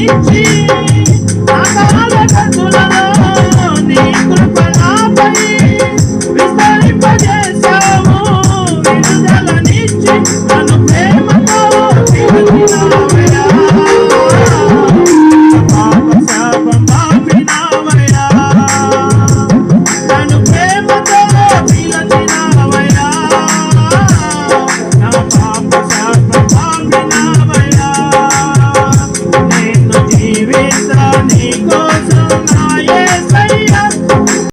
ఇచ్చి అకాల కత్తులలో నీ కృప నాపై విస్తరింపజేశావు. విడుదలనిచ్చి నన్ను ప్రేమతో పిలిచినావయ్యా. పాప శాపం పాపినావయ్యా. నన్ను ప్రేమతో పిలిచినావయ్యా. నా పాప శాపం పాపినావయ్యా. నేను జీవిత నీ కోసం